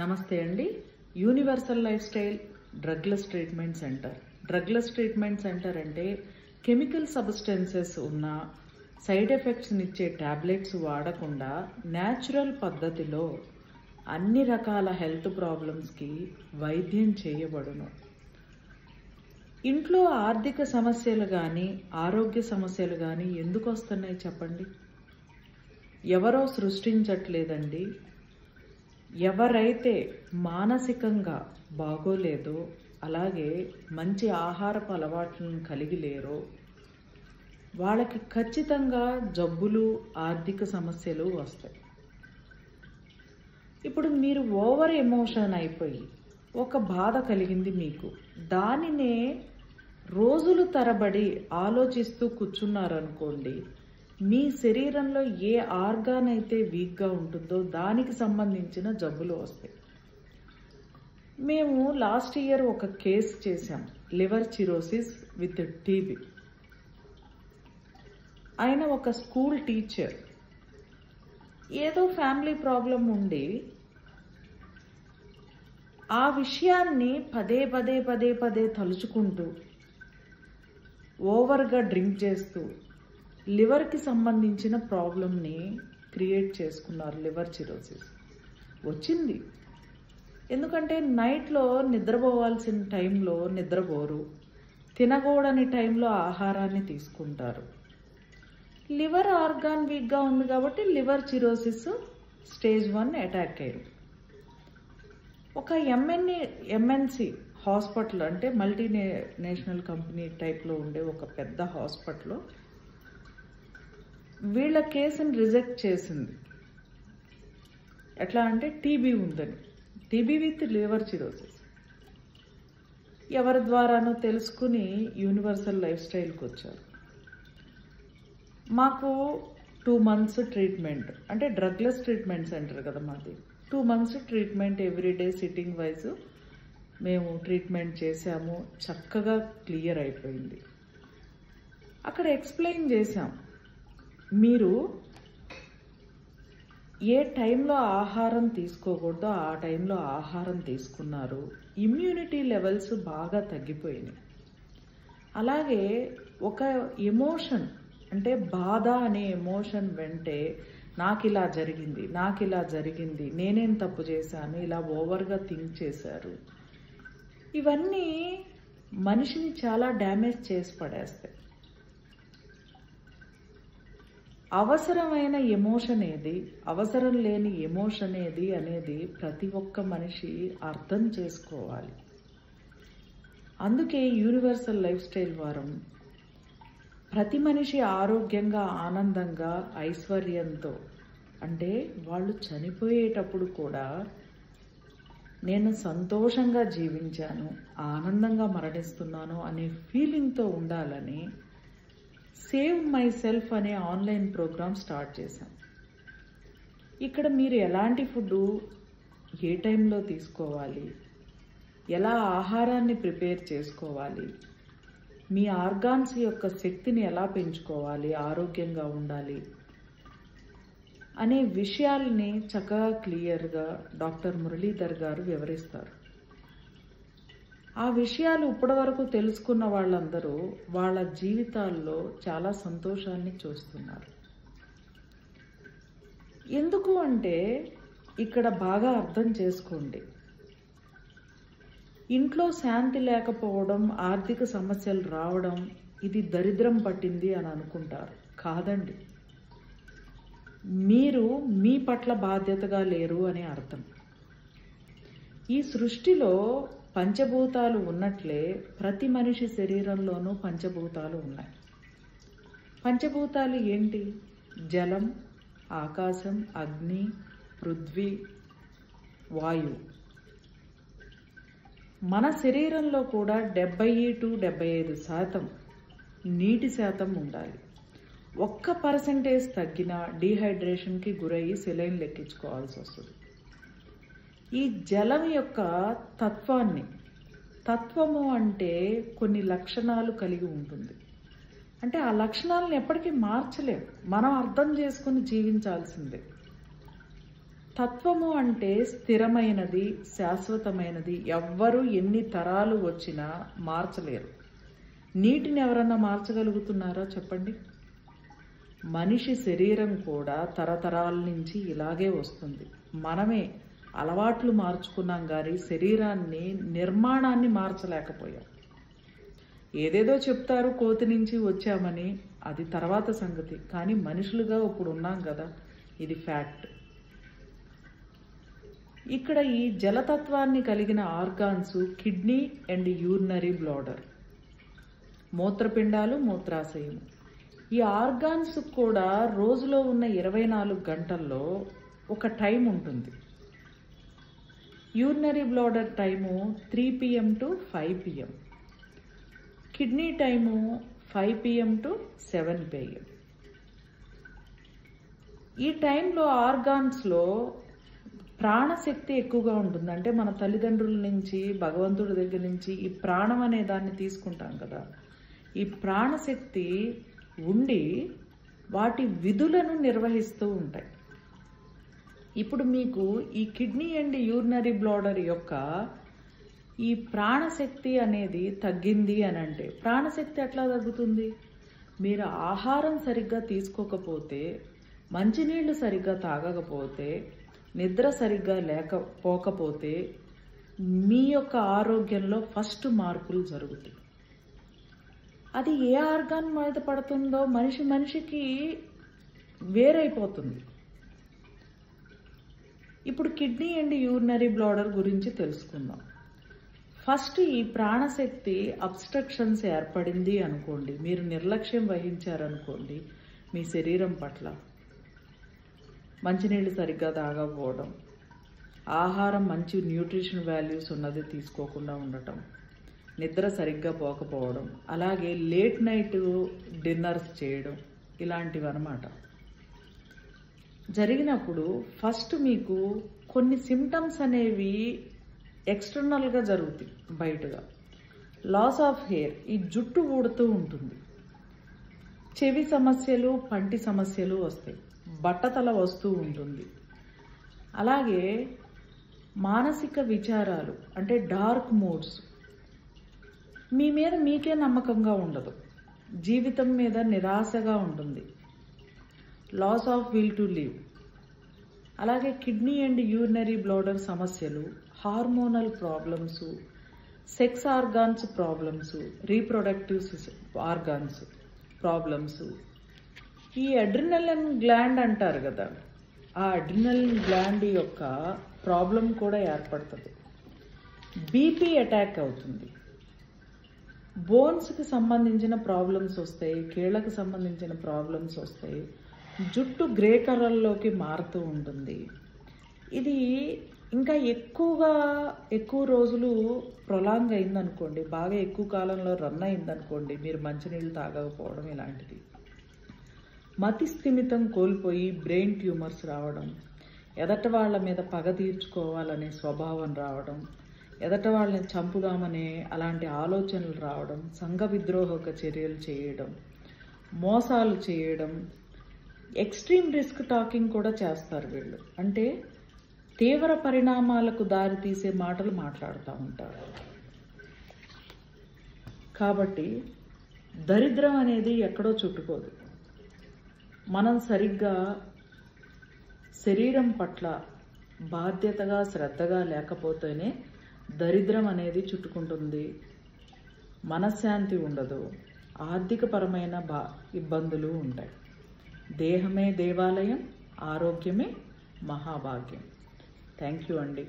నమస్తే అండి. Universal life style drugless treatment centre. Drugless treatment centre అంటే కెమికల్ సబ్స్టెన్సెస్ ఉన్న సైడ్ ఎఫెక్ట్స్ని ఇచ్చే టాబ్లెట్స్ వాడకుండా న్యాచురల్ పద్ధతిలో అన్ని రకాల హెల్త్ ప్రాబ్లమ్స్కి వైద్యం చేయబడును. ఇంట్లో ఆర్థిక సమస్యలు కానీ ఆరోగ్య సమస్యలు కానీ ఎందుకు వస్తున్నాయి చెప్పండి? ఎవరో సృష్టించట్లేదండి. ఎవరైతే మానసికంగా బాగోలేదో, అలాగే మంచి ఆహారపు అలవాట్లను కలిగి లేరో వాళ్ళకి ఖచ్చితంగా జబ్బులు, ఆర్థిక సమస్యలు వస్తాయి. ఇప్పుడు మీరు ఓవర్ ఎమోషన్ అయిపోయి ఒక బాధ కలిగింది మీకు, దానినే రోజులు తరబడి ఆలోచిస్తూ కూర్చున్నారనుకోండి, మీ శరీరంలో ఏ ఆర్గాన్ అయితే వీక్గా ఉంటుందో దానికి సంబంధించిన జబ్బులు వస్తాయి. మేము లాస్ట్ ఇయర్ ఒక కేసు చేశాం, లివర్ సిరోసిస్ విత్ టీబీ. ఆయన ఒక స్కూల్ టీచర్. ఏదో ఫ్యామిలీ ప్రాబ్లం ఉండి ఆ విషయాన్ని పదే పదే పదే పదే తలుచుకుంటూ ఓవర్గా డ్రింక్ చేస్తూ లివర్కి సంబంధించిన ప్రాబ్లంని క్రియేట్ చేసుకున్నారు. లివర్ సిరోసిస్ వచ్చింది. ఎందుకంటే నైట్లో నిద్రపోవాల్సిన టైంలో నిద్రపోరు, తినకూడని టైంలో ఆహారాన్ని తీసుకుంటారు. లివర్ ఆర్గాన్ వీక్గా ఉంది కాబట్టి లివర్ సిరోసిస్ స్టేజ్ 1 అటాక్ అయింది. ఒక ఎంఎన్సి హాస్పిటల్, అంటే మల్టీనేషనల్ కంపెనీ టైప్లో ఉండే ఒక పెద్ద హాస్పిటల్లో వీళ్ళ కేసుని రిజెక్ట్ చేసింది. ఎట్లా అంటే టీబీ ఉందని, టీబీ విత్ లివర్ సిరోసిస్. ఎవరి ద్వారానో తెలుసుకుని యూనివర్సల్ లైఫ్ స్టైల్కి వచ్చారు. మాకు 2 months ట్రీట్మెంట్, అంటే డ్రగ్లెస్ ట్రీట్మెంట్ సెంటర్ కదా మాది. 2 months treatment, everyday sitting wise మేము ట్రీట్మెంట్ చేశాము. చక్కగా క్లియర్ అయిపోయింది. అక్కడ ఎక్స్ప్లెయిన్ చేశాం, మీరు ఏ టైంలో ఆహారం తీసుకోకూడదో ఆ టైంలో ఆహారం తీసుకున్నారు, ఇమ్యూనిటీ లెవెల్స్ బాగా తగ్గిపోయినాయి. అలాగే ఒక ఎమోషన్, అంటే బాధ అనే ఎమోషన్ వెంటే నాకు ఇలా జరిగింది, నేనేం తప్పు చేశాను, ఇలా ఓవర్గా థింక్ చేశారు, ఇవన్నీ మనిషిని చాలా డ్యామేజ్ చేసి పడేస్తాయి. అవసరమైన ఎమోషన్ ఏది, అవసరం లేని ఎమోషన్ ఏది అనేది ప్రతి ఒక్క మనిషి అర్థం చేసుకోవాలి. అందుకే యూనివర్సల్ లైఫ్ స్టైల్ వారం ప్రతి మనిషి ఆరోగ్యంగా, ఆనందంగా, ఐశ్వర్యంతో, అంటే వాళ్ళు చనిపోయేటప్పుడు కూడా నేను సంతోషంగా జీవించాను, ఆనందంగా మరణిస్తున్నాను అనే ఫీలింగ్తో ఉండాలని సేవ్ మై సెల్ఫ్ అనే ఆన్లైన్ ప్రోగ్రామ్ స్టార్ట్ చేశాం. ఇక్కడ మీరు ఎలాంటి ఫుడ్ ఏ టైంలో తీసుకోవాలి, ఎలా ఆహారాన్ని ప్రిపేర్ చేసుకోవాలి, మీ ఆర్గాన్స్ యొక్క శక్తిని ఎలా పెంచుకోవాలి, ఆరోగ్యంగా ఉండాలి అనే విషయాల్ని చక్కగా క్లియర్గా డాక్టర్ మురళీధర్ గారు వివరిస్తారు. ఆ విషయాలు ఇప్పటివరకు తెలుసుకున్న వాళ్ళందరూ వాళ్ళ జీవితాల్లో చాలా సంతోషాన్ని చూస్తున్నారు. ఎందుకు అంటే ఇక్కడ బాగా అర్థం చేసుకోండి, ఇంట్లో శాంతి లేకపోవడం, ఆర్థిక సమస్యలు రావడం ఇది దరిద్రం పట్టింది అని అనుకుంటారు. కాదండి, మీరు మీ పట్ల బాధ్యతగా లేరు అని అర్థం. ఈ సృష్టిలో పంచభూతాలు ఉన్నట్లే ప్రతి మనిషి శరీరంలోనూ పంచభూతాలు ఉన్నాయి. పంచభూతాలు ఏంటి? జలం, ఆకాశం, అగ్ని, పృథ్వీ, వాయువు. మన శరీరంలో కూడా 70 to 75% నీటి శాతం ఉండాలి. 1% తగ్గినా డీహైడ్రేషన్కి గురయ్యి సెలైన్ లెక్కించుకోవాల్సి వస్తుంది. ఈ జలం యొక్క తత్వము అంటే కొన్ని లక్షణాలు కలిగి ఉంటుంది. అంటే ఆ లక్షణాలను ఎప్పటికీ మార్చలేము, మనం అర్థం చేసుకుని జీవించాల్సిందే. తత్వము అంటే స్థిరమైనది, శాశ్వతమైనది. ఎవ్వరు ఎన్ని తరాలు వచ్చినా మార్చలేరు. నీటిని ఎవరన్నా మార్చగలుగుతున్నారా చెప్పండి? మనిషి శరీరం కూడా తరతరాల నుంచి ఇలాగే వస్తుంది. మనమే అలవాట్లు మార్చుకున్నాం కానీ శరీరాన్ని, నిర్మాణాన్ని మార్చలేకపోయాం. ఏదేదో చెప్తారు కోతి నుంచి వచ్చామని, అది తర్వాత సంగతి. కానీ మనుషులుగా ఇప్పుడు ఉన్నాం కదా, ఇది ఫ్యాక్ట్. ఇక్కడ ఈ జలతత్వాన్ని కలిగిన organs kidney and urinary bladder, మూత్రపిండాలు, మూత్రాశయం. ఈ ఆర్గాన్స్ కూడా రోజులో ఉన్న 24 గంటల్లో ఒక టైం ఉంటుంది. Urinary bladder time 3 PM to 5 PM, kidney time 5 PM to 7 PM. ఈ టైంలో ఆర్గాన్స్లో ప్రాణశక్తి ఎక్కువగా ఉంటుంది. అంటే మన తల్లిదండ్రుల నుంచి, భగవంతుడి దగ్గర నుంచి ఈ ప్రాణం అనే దాన్ని తీసుకుంటాం కదా, ఈ ప్రాణశక్తి ఉండి వాటి విధులను నిర్వహిస్తూ ఉంటాయి. ఇప్పుడు మీకు ఈ కిడ్నీ అండ్ యూరినరీ బ్లాడర్ యొక్క ఈ ప్రాణశక్తి అనేది తగ్గింది అని అంటే, ప్రాణశక్తి ఎట్లా తగ్గుతుంది? మీరు ఆహారం సరిగ్గా తీసుకోకపోతే, మంచినీళ్ళు సరిగ్గా తాగకపోతే, నిద్ర సరిగ్గా లేకపోకపోతే మీ యొక్క ఆరోగ్యంలో ఫస్ట్ మార్పులు జరుగుతాయి. అది ఏ ఆర్గాన్ మీద పడుతుందో మనిషికి వేరైపోతుంది. ఇప్పుడు కిడ్నీ అండ్ యూరినరీ బ్లాడర్ గురించి తెలుసుకుందాం. ఫస్ట్ ఈ ప్రాణశక్తి అబ్స్ట్రక్షన్స్ ఏర్పడింది అనుకోండి, మీరు నిర్లక్ష్యం వహించారనుకోండి మీ శరీరం పట్ల, మంచినీళ్ళు సరిగ్గా తాగకపోవడం, ఆహారం మంచి న్యూట్రిషన్ వాల్యూస్ ఉన్నది తీసుకోకుండా ఉండటం, నిద్ర సరిగ్గా పోకపోవడం, అలాగే లేట్ నైట్ డిన్నర్స్ చేయడం, ఇలాంటివి అన్నమాట జరిగినప్పుడు ఫస్ట్ మీకు కొన్ని సిమ్టమ్స్ అనేవి ఎక్స్టర్నల్గా జరుగుతాయి. బయటగా లాస్ ఆఫ్ హెయిర్, ఈ జుట్టు ఊడుతూ ఉంటుంది, చెవి సమస్యలు, పంటి సమస్యలు వస్తాయి, బట్టతల వస్తూ ఉంటుంది. అలాగే మానసిక విచారాలు అంటే డార్క్ మూడ్స్, మీ మీద మీకే నమ్మకంగా ఉండదు, జీవితం మీద నిరాశగా ఉంటుంది, loss of will to live. అలాగే కిడ్నీ అండ్ యూరినరీ బ్లాడర్ సమస్యలు, hormonal problems, sex organs problems, reproductive organs problems. ఈ అడ్రినలిన్ గ్లాండ్ అంటారు కదా, ఆ అడ్రినలిన్ గ్లాండ్ యొక్క ప్రాబ్లం కూడా ఏర్పడుతుంది. బీపీ అటాక్ అవుతుంది, బోన్స్కి సంబంధించిన ప్రాబ్లమ్స్ వస్తాయి, కీళ్ళకి సంబంధించిన ప్రాబ్లమ్స్ వస్తాయి, జుట్టు గ్రే కలర్లోకి మారుతూ ఉంటుంది. ఇది ఇంకా ఎక్కువ రోజులు ప్రొలాంగ్ అయిందనుకోండి, బాగా ఎక్కువ కాలంలో రన్ అయిందనుకోండి, మీరు మంచినీళ్ళు తాగకపోవడం ఇలాంటిది. మతి స్థిమితం కోల్పోయి బ్రెయిన్ ట్యూమర్స్ రావడం, ఎదటి వాళ్ళ మీద పగ తీర్చుకోవాలనే స్వభావం రావడం, ఎదటి వాళ్ళని చంపుదామనే అలాంటి ఆలోచనలు రావడం, సంఘ విద్రోహక చర్యలు చేయడం, మోసాలు చేయడం, ఎక్స్ట్రీమ్ రిస్క్ టాకింగ్ కూడా చేస్తారు వీళ్ళు. అంటే తీవ్ర పరిణామాలకు దారితీసే మాటలు మాట్లాడుతూ ఉంటారు. కాబట్టి దరిద్రం అనేది ఎక్కడో చుట్టుకోదు. మనం సరిగ్గా శరీరం పట్ల బాధ్యతగా, శ్రద్ధగా లేకపోతేనే దరిద్రం అనేది చుట్టుకుంటుంది, మనశ్శాంతి ఉండదు, ఆర్థికపరమైన ఇబ్బందులు ఉంటాయి. దేహమే దేవాలయం, ఆరోగ్యమే మహాభాగ్యం. థ్యాంక్ యూ అండి.